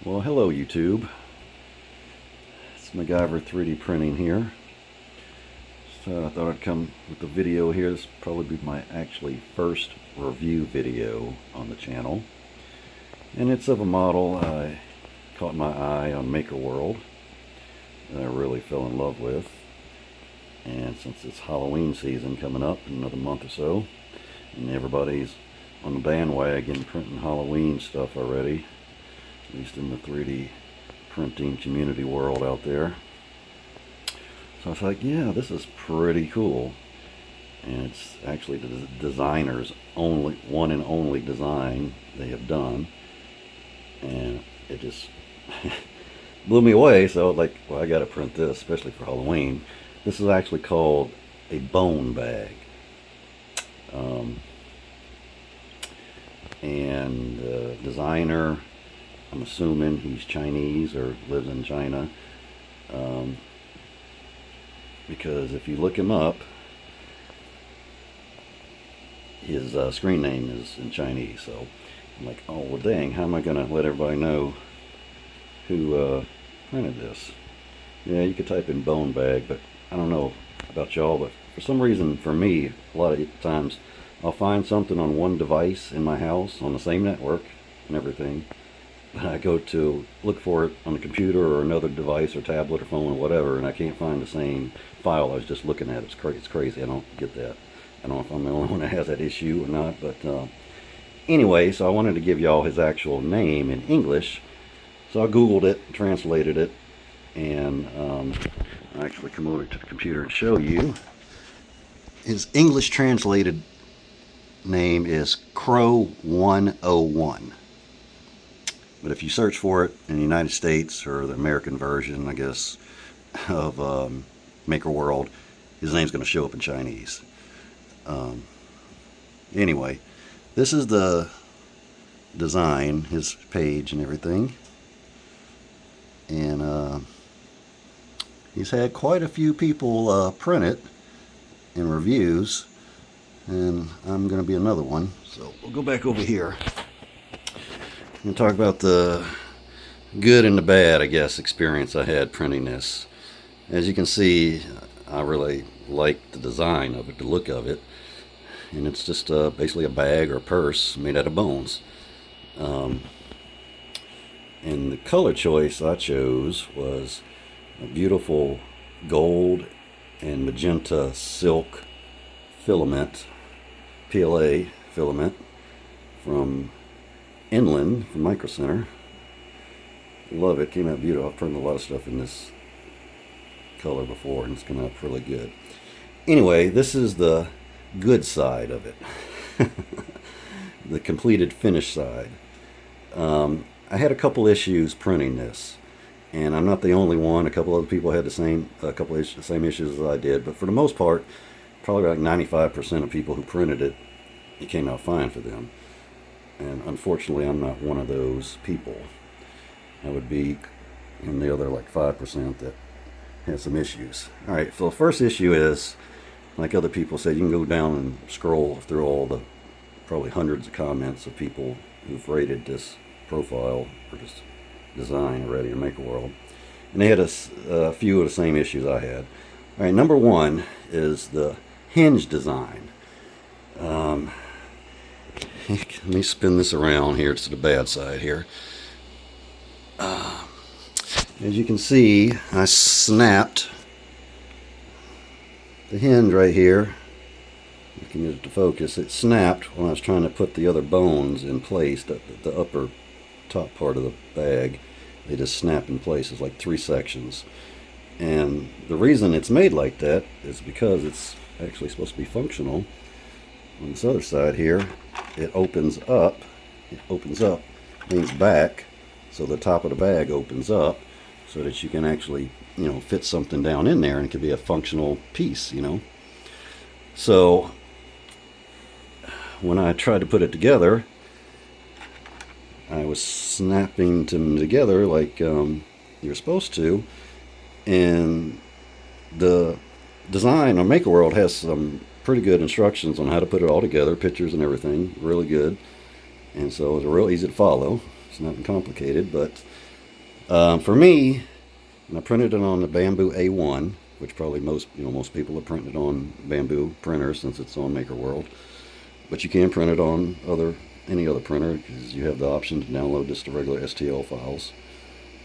Well, hello YouTube. It's MacGyver 3D printing here. So I thought I'd come with a video here. This will probably be my actually first review video on the channel. And it's of a model I caught my eye on Maker World that I really fell in love with. And since it's Halloween season coming up in another month or so, and everybody's on the bandwagon printing Halloween stuff already, at least in the 3D printing community world out there. So I was like, yeah, this is pretty cool. And it's actually the designer's one and only design they have done. And it just blew me away. So like, well, I got to print this, especially for Halloween. This is actually called a Bonebag. And designer, I'm assuming he's Chinese or lives in China, because if you look him up, his screen name is in Chinese. So I'm like, oh well, dang, how am I gonna let everybody know who printed this? Yeah, you could type in Bonebag, but I don't know about y'all, but for some reason, for me, a lot of times I'll find something on one device in my house on the same network and everything. I go to look for it on the computer or another device or tablet or phone or whatever, and I can't find the same file I was just looking at. It's crazy. I don't get that. I don't know if I'm the only one that has that issue or not, but anyway, so I wanted to give y'all his actual name in English. So I Googled it, translated it, and I'll actually come over to the computer and show you. His English translated name is Crow 101. But if you search for it in the United States, or the American version, I guess, of Maker World, his name's going to show up in Chinese. Anyway, this is the design, his page and everything. And he's had quite a few people print it in reviews, and I'm going to be another one. So we'll go back over here and talk about the good and the bad, I guess, experience I had printing this. As you can see, I really like the design of it, the look of it, and it's just basically a bag or a purse made out of bones. And the color choice I chose was a beautiful gold and magenta silk filament, PLA filament from Inland from Micro Center. Love it. Came out beautiful. I've printed a lot of stuff in this color before, and it's come out really good. Anyway, this is the good side of it. The completed finished side. I had a couple issues printing this, and I'm not the only one. A couple other people had the same issues as I did, but for the most part, probably like 95% of people who printed it, it came out fine for them. And unfortunately, I'm not one of those people. I would be in the other like 5% that has some issues. All right, so the first issue is, like other people said, you can go down and scroll through all the probably hundreds of comments of people who've rated this profile or this design already in Maker World. And they had a few of the same issues I had. All right, number one is the hinge design. Let me spin this around here to the bad side here. As you can see, I snapped the hinge right here. You can get it to focus. It snapped when I was trying to put the other bones in place. The upper top part of the bag, they just snap in place. It's like 3 sections. And the reason it's made like that is because it's actually supposed to be functional. On this other side here, it opens up, leans back, so the top of the bag opens up so that you can actually, fit something down in there, and it could be a functional piece, So when I tried to put it together, I was snapping them together like you're supposed to, and the design on Maker World has some pretty good instructions on how to put it all together, pictures and everything, really good. And so it's real easy to follow. It's nothing complicated, but For me, and I printed it on the Bamboo A1, which probably most people are printing it on Bamboo printers since it's on Maker World. But you can print it on any other printer because you have the option to download just the regular STL files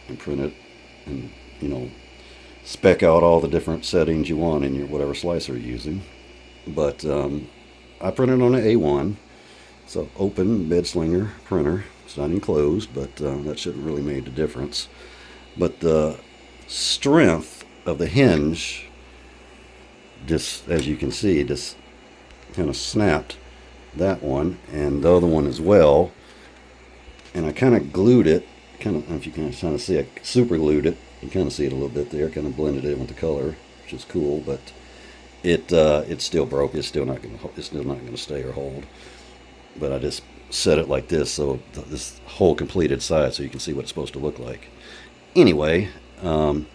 and print it, and spec out all the different settings you want in your whatever slicer you're using. But I printed on an A1. It's an open bed slinger printer. It's not enclosed, but that shouldn't really make a difference. But the strength of the hinge, just as you can see, just kind of snapped that one and the other one as well. And I kind of glued it, I don't know if you can kind of see, I super glued it. You kind of see it a little bit there, kind of blended it with the color, which is cool, but it's still broke. It's still not going to stay or hold. But I just set it like this, so this whole completed side, so you can see what it's supposed to look like. Anyway, on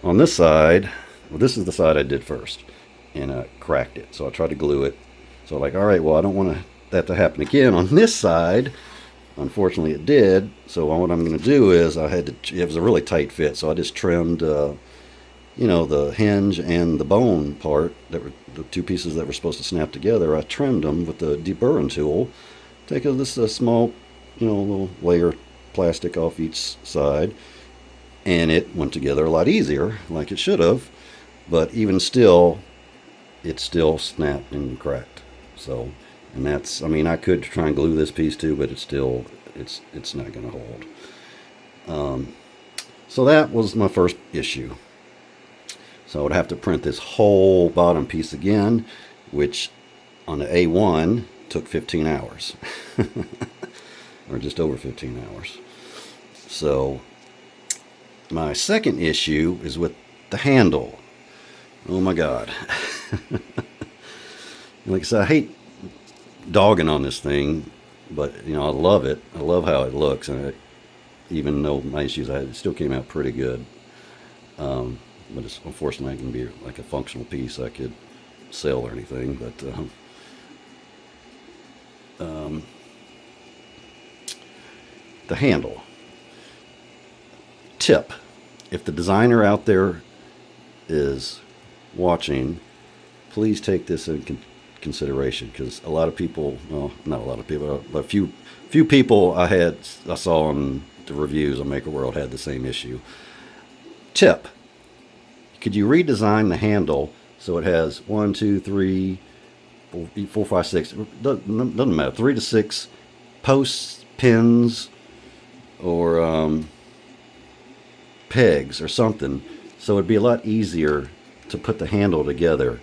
this side, well, this is the side I did first, and I cracked it. So I tried to glue it. So like, all right, well, I don't want that to happen again on this side. Unfortunately, it did. So what I'm going to do is it was a really tight fit, so I just trimmed, the hinge and the bone part, that were the two pieces that were supposed to snap together. I trimmed them with the deburring tool. Take this small, little layer of plastic off each side, and it went together a lot easier, like it should have. But even still, it still snapped and cracked. So, and I could try and glue this piece too, but it's not going to hold. So that was my first issue. So I would have to print this whole bottom piece again, which on the A1 took 15 hours. Or just over 15 hours. So my second issue is with the handle. Oh my God. Like I said, I hate dogging on this thing, but I love it. I love how it looks, and even though my issues I had, it still came out pretty good. But it's unfortunately not going to be like a functional piece I could sell or anything. But the handle. Tip: if the designer out there is watching, please take this in consideration, because a lot of people, well, not a lot of people, but a few people I saw in the reviews on Maker World had the same issue. Tip: could you redesign the handle so it has 1, 2, 3, 4, 5, 6, doesn't matter, 3 to 6 posts, pins, or pegs or something, so it'd be a lot easier to put the handle together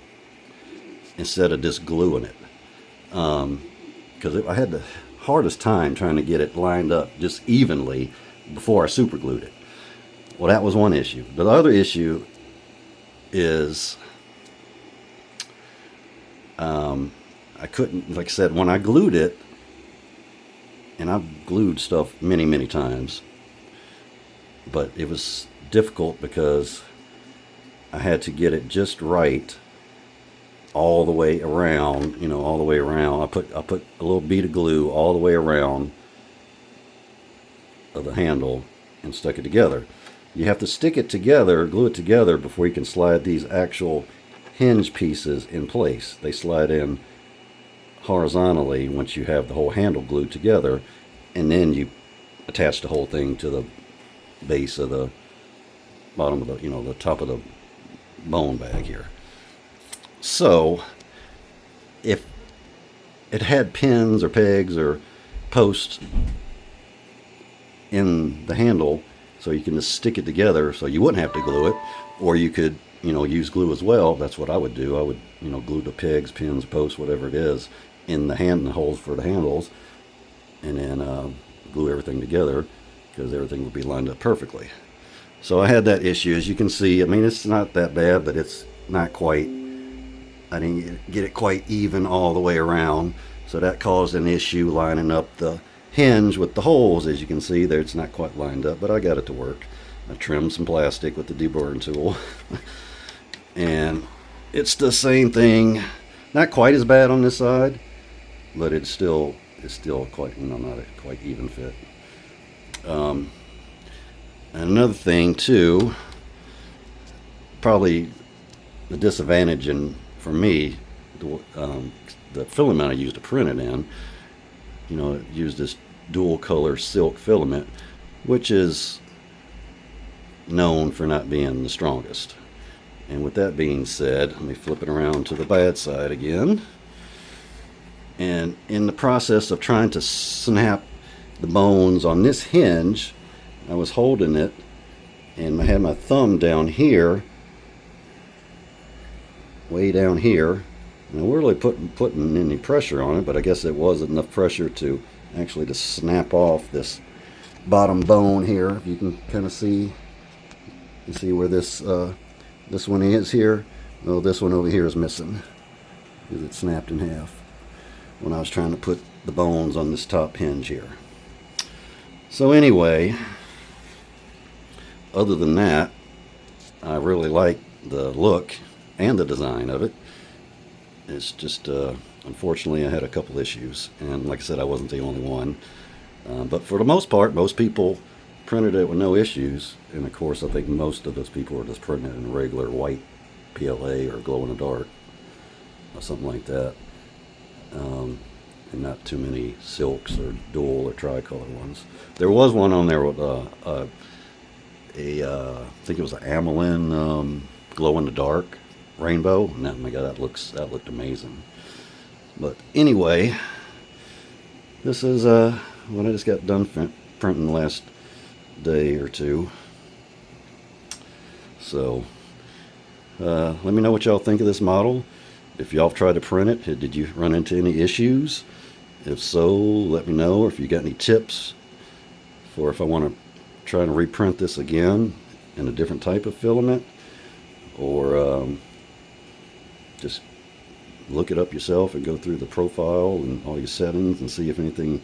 instead of just gluing it. Because I had the hardest time trying to get it lined up just evenly before I super glued it. Well, that was one issue. The other issue is I couldn't, like I said, when I glued it, and I've glued stuff many, many times, but it was difficult because I had to get it just right all the way around, all the way around. I put a little bead of glue all the way around of the handle and stuck it together. You have to stick it together, glue it together, before you can slide these actual hinge pieces in place. They slide in horizontally once you have the whole handle glued together, and then you attach the whole thing to the base of the bottom of the top of the Bonebag here. So if it had pins or pegs or posts in the handle, so you can just stick it together so you wouldn't have to glue it, or you could use glue as well. That's what I would do. I would glue the pegs, pins, posts, whatever it is, in the holes for the handles, and then glue everything together, because everything would be lined up perfectly. So I had that issue. As you can see, it's not that bad, but it's not quite, I didn't get it quite even all the way around, so that caused an issue lining up the hinge with the holes. As you can see there, it's not quite lined up, but I got it to work. I trimmed some plastic with the deburring tool and it's the same thing, not quite as bad on this side, but it's still quite, not a quite even fit. And another thing too, probably the disadvantage for me, the filament I used to print it in, it used this dual color silk filament, which is known for not being the strongest. And with that being said, let me flip it around to the bad side again. And in the process of trying to snap the bones on this hinge, I was holding it and I had my thumb down here, way down here. And I wasn't really putting any pressure on it, but I guess it wasn't enough pressure to actually to snap off this bottom bone here. If you can kind of see, you see where this one is here. Well, this one over here is missing because it snapped in half when I was trying to put the bones on this top hinge here. So anyway, other than that, I really like the look and the design of it. It's just, unfortunately, I had a couple issues, and like I said, I wasn't the only one. But for the most part, most people printed it with no issues, and of course, I think most of those people were just printing it in regular white PLA or glow in the dark or something like that, and not too many silks or dual or tricolor ones. There was one on there with I think it was an Amelin glow in the dark rainbow, and oh my god, that looked amazing. But anyway, this is what I just got done printing last day or two. So let me know what y'all think of this model. If y'all tried to print it, did you run into any issues? If so, let me know. Or if you got any tips for if I want to try and reprint this again in a different type of filament, or just look it up yourself and go through the profile and all your settings and see if anything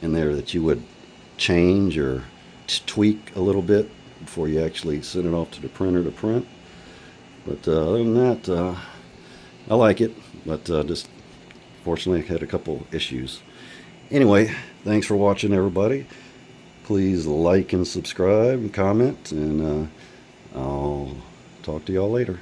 in there that you would change or tweak a little bit before you actually send it off to the printer to print. But other than that, I like it, but just fortunately I had a couple issues. Anyway, thanks for watching, everybody. Please like and subscribe and comment, and I'll talk to y'all later.